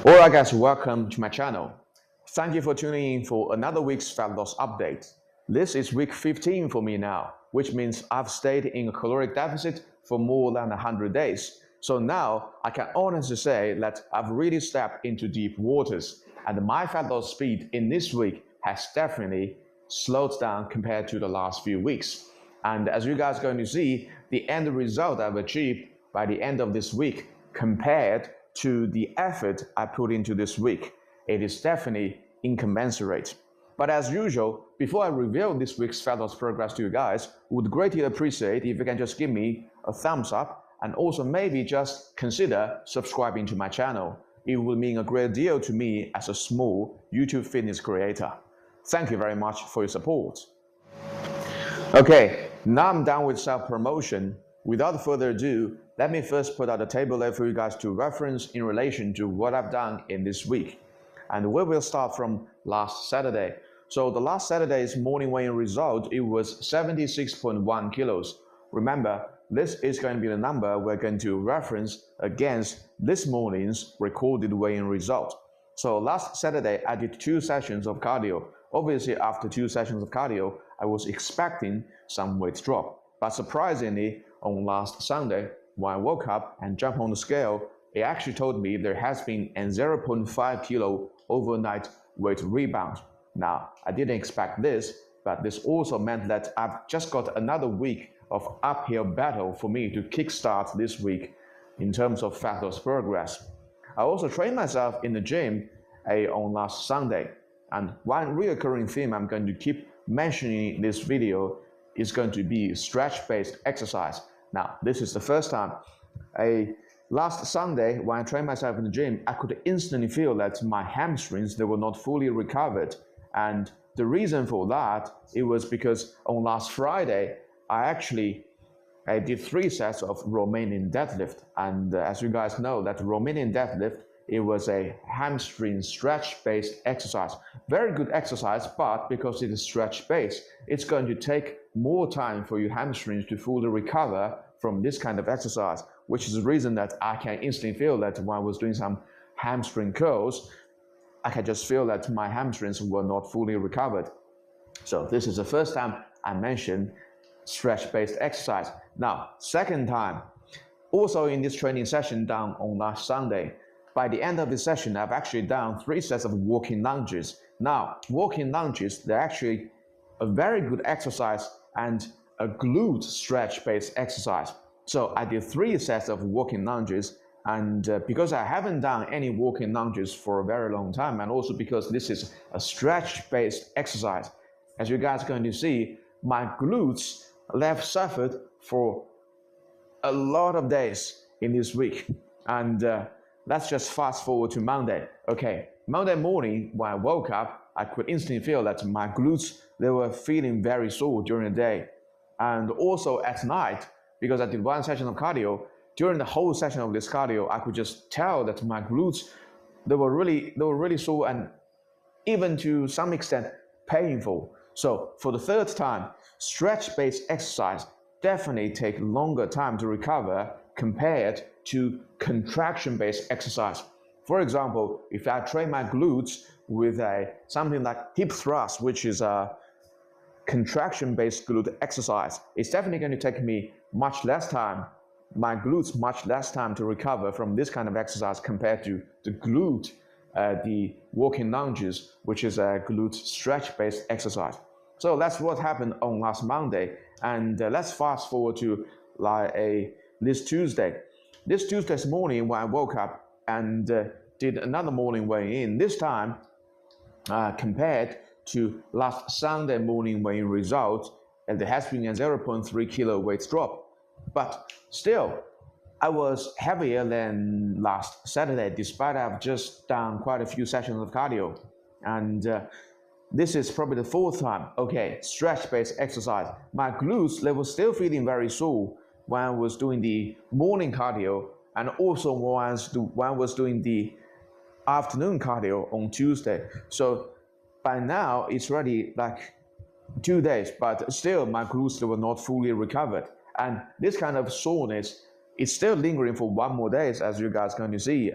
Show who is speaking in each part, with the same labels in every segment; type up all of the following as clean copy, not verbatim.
Speaker 1: Alright guys, welcome to my channel. Thank you for tuning in for another week's fat loss update. This is week 15 for me now, which means I've stayed in a caloric deficit for more than 100 days. So now I can honestly say that I've really stepped into deep waters, and my fat loss speed in this week has definitely slowed down compared to the last few weeks. And as you guys are going to see, the end result I've achieved by the end of this week compared to the effort I put into this week, it is definitely incommensurate. But as usual, before I reveal this week's fat loss progress to you guys, would greatly appreciate if you can just give me a thumbs up and also maybe just consider subscribing to my channel. It would mean a great deal to me as a small YouTube fitness creator. Thank you very much for your support. Okay, now I'm done with self-promotion. Without further ado, let me first put out a table there for you guys to reference in relation to what I've done in this week. And we will start from last Saturday. So the last Saturday's morning weigh-in result, it was 76.1 kilos. Remember, this is going to be the number we're going to reference against this morning's recorded weigh-in result. So last Saturday, I did 2 sessions of cardio. Obviously, after 2 sessions of cardio, I was expecting some weight drop. But surprisingly, on last Sunday, when I woke up and jumped on the scale, it actually told me there has been a 0.5 kilo overnight weight rebound. Now, I didn't expect this, but this also meant that I've just got another week of uphill battle for me to kickstart this week in terms of fat loss progress. I also trained myself in the gym on last Sunday, and one recurring theme I'm going to keep mentioning in this video is going to be stretch-based exercise. Now, this is the first time. Last Sunday, when I trained myself in the gym, I could instantly feel that my hamstrings, they were not fully recovered. And the reason for that, it was because on last Friday, I did 3 sets of Romanian deadlift. And as you guys know, that Romanian deadlift, it was a hamstring stretch-based exercise. Very good exercise, but because it is stretch-based, it's going to take more time for your hamstrings to fully recover from this kind of exercise, which is the reason that I can instantly feel that when I was doing some hamstring curls, I can just feel that my hamstrings were not fully recovered. So this is the first time I mentioned stretch-based exercise. Now, second time, also in this training session done on last Sunday, by the end of the session, I've actually done 3 sets of walking lunges. Now, walking lunges, they're actually a very good exercise and a glute stretch-based exercise. So I did 3 sets of walking lunges, and because I haven't done any walking lunges for a very long time, and also because this is a stretch-based exercise, as you guys are going to see, my glutes have suffered for a lot of days in this week. And let's just fast forward to Monday. Okay, Monday morning, when I woke up, I could instantly feel that my glutes, they were feeling very sore during the day. And also at night, because I did 1 session of cardio, during the whole session of this cardio, I could just tell that my glutes, they were really sore and even to some extent painful. So for the third time, stretch-based exercise definitely take longer time to recover compared to contraction-based exercise. For example, if I train my glutes with something like hip thrust, which is a contraction-based glute exercise, it's definitely going to take me much less time, my glutes much less time to recover from this kind of exercise compared to the walking lunges, which is a glute stretch-based exercise. So that's what happened on last Monday. And let's fast forward to this Tuesday. This Tuesday's morning when I woke up and did another morning weigh-in, this time compared to last Sunday morning weigh-in result, and there has been a 0.3 kilo weight drop. But still, I was heavier than last Saturday, despite I've just done quite a few sessions of cardio. And this is probably the 4th time. Okay, stretch-based exercise. My glutes, they were still feeling very sore when I was doing the morning cardio, and also when I was doing the afternoon cardio on Tuesday. So by now, it's already like 2 days, but still my glutes were not fully recovered. And this kind of soreness is still lingering for 1 more day, as you guys are going to see.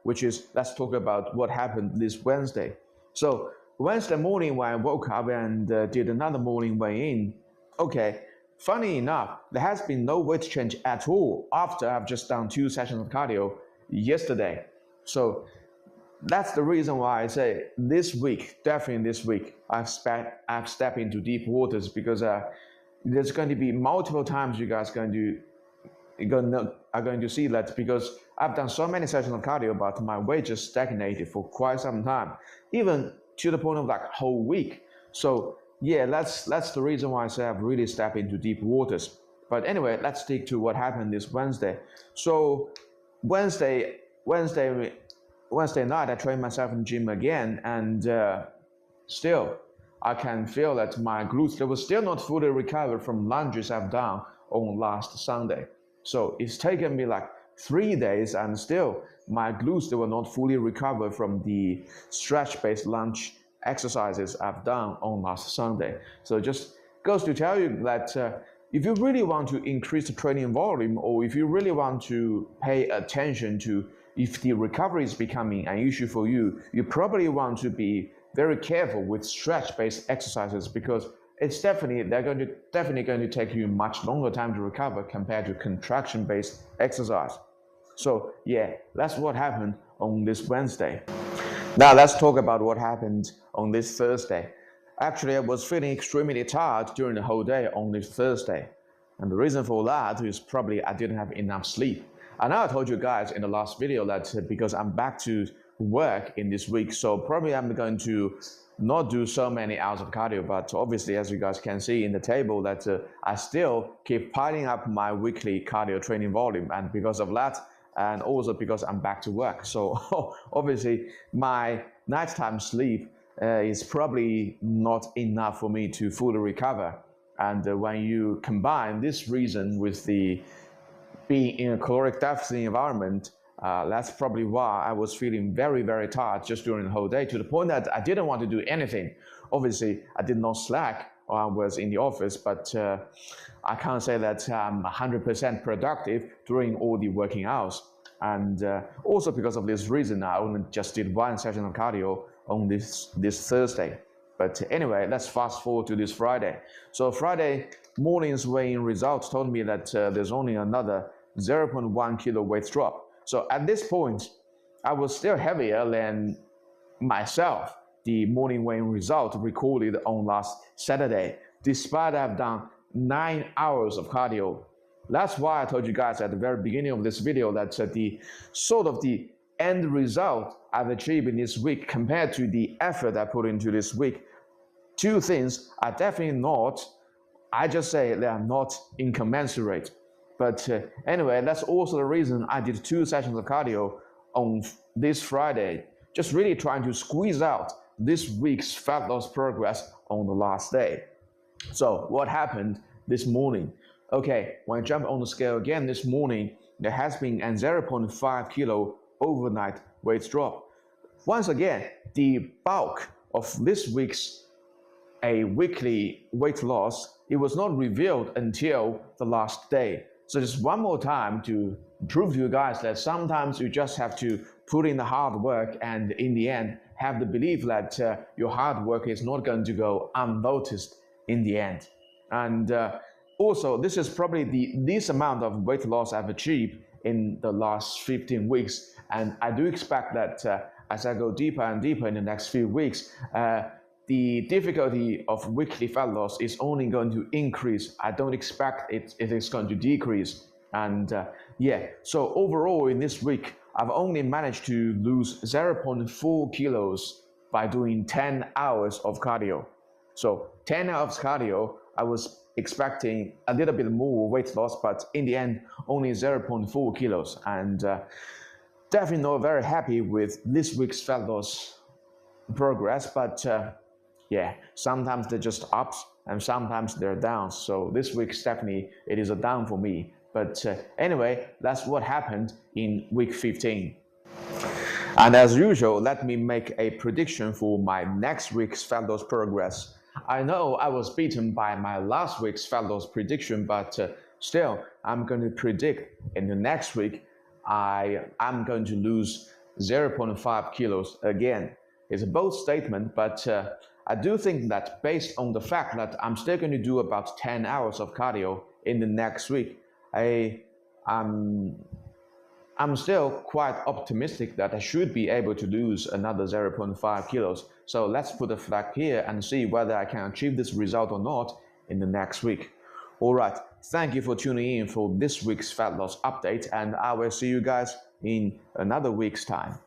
Speaker 1: which is let's talk about what happened this Wednesday. So Wednesday morning when I woke up and did another morning weigh-in, okay, funny enough, there has been no weight change at all after I've just done 2 sessions of cardio yesterday. So that's the reason why I say this week, definitely this week, I've stepped into deep waters, because there's going to be multiple times you guys are going to see that, because I've done so many sessions of cardio, but my weight just stagnated for quite some time, even to the point of like whole week. So yeah, that's the reason why I say I've really stepped into deep waters. But anyway, let's stick to what happened this Wednesday. So Wednesday night, I trained myself in the gym again, and still, I can feel that my glutes, they were still not fully recovered from lunges I've done on last Sunday. So it's taken me like 3 days, and still my glutes, they were not fully recovered from the stretch-based lunge exercises I've done on last Sunday. So it just goes to tell you that if you really want to increase the training volume, or if you really want to pay attention to if the recovery is becoming an issue for you, you probably want to be very careful with stretch-based exercises, because they're definitely going to take you much longer time to recover compared to contraction-based exercise. So yeah, that's what happened on this Wednesday. Now let's talk about what happened on this Thursday. Actually, I was feeling extremely tired during the whole day on this Thursday. And the reason for that is probably I didn't have enough sleep. I know I told you guys in the last video that because I'm back to work in this week, so probably I'm going to not do so many hours of cardio, but obviously, as you guys can see in the table, that I still keep piling up my weekly cardio training volume, and because of that, and also because I'm back to work. So obviously, my nighttime sleep is probably not enough for me to fully recover. And when you combine this reason with the being in a caloric deficit environment, that's probably why I was feeling very, very tired just during the whole day, to the point that I didn't want to do anything. Obviously, I did not slack while I was in the office, but I can't say that I'm 100% productive during all the working hours. And also because of this reason, I only just did 1 session of cardio on this Thursday. But anyway, let's fast forward to this Friday. So Friday morning's weigh-in results told me that there's only another 0.1 kilo weight drop. So at this point, I was still heavier than myself, the morning weigh-in result recorded on last Saturday, despite I've done 9 hours of cardio. That's why I told you guys at the very beginning of this video that the end result I've achieved in this week compared to the effort I put into this week, 2 things are definitely not, I just say they are not incommensurate. But anyway, that's also the reason I did 2 sessions of cardio on this Friday, just really trying to squeeze out this week's fat loss progress on the last day. So what happened this morning? Okay, when I jumped on the scale again this morning, there has been a 0.5 kilo overnight weight drop. Once again, the bulk of this week's weekly weight loss, it was not revealed until the last day. So just one more time to prove to you guys that sometimes you just have to put in the hard work, and in the end have the belief that your hard work is not going to go unnoticed in the end. And also, this is probably the least amount of weight loss I've achieved in the last 15 weeks. And I do expect that as I go deeper and deeper in the next few weeks, the difficulty of weekly fat loss is only going to increase. I don't expect it is going to decrease. And yeah, so overall in this week, I've only managed to lose 0.4 kilos by doing 10 hours of cardio. So 10 hours cardio, I was expecting a little bit more weight loss, but in the end, only 0.4 kilos. And definitely not very happy with this week's fat loss progress, but yeah, sometimes they're just ups and sometimes they're downs. So this week's definitely, it is a down for me. But anyway, that's what happened in week 15. And as usual, let me make a prediction for my next week's fat loss progress. I know I was beaten by my last week's fat loss prediction, but still, I'm going to predict in the next week, I'm going to lose 0.5 kilos again. It's a bold statement, but I do think that based on the fact that I'm still going to do about 10 hours of cardio in the next week, I'm still quite optimistic that I should be able to lose another 0.5 kilos. So let's put a flag here and see whether I can achieve this result or not in the next week. Alright, thank you for tuning in for this week's fat loss update, and I will see you guys in another week's time.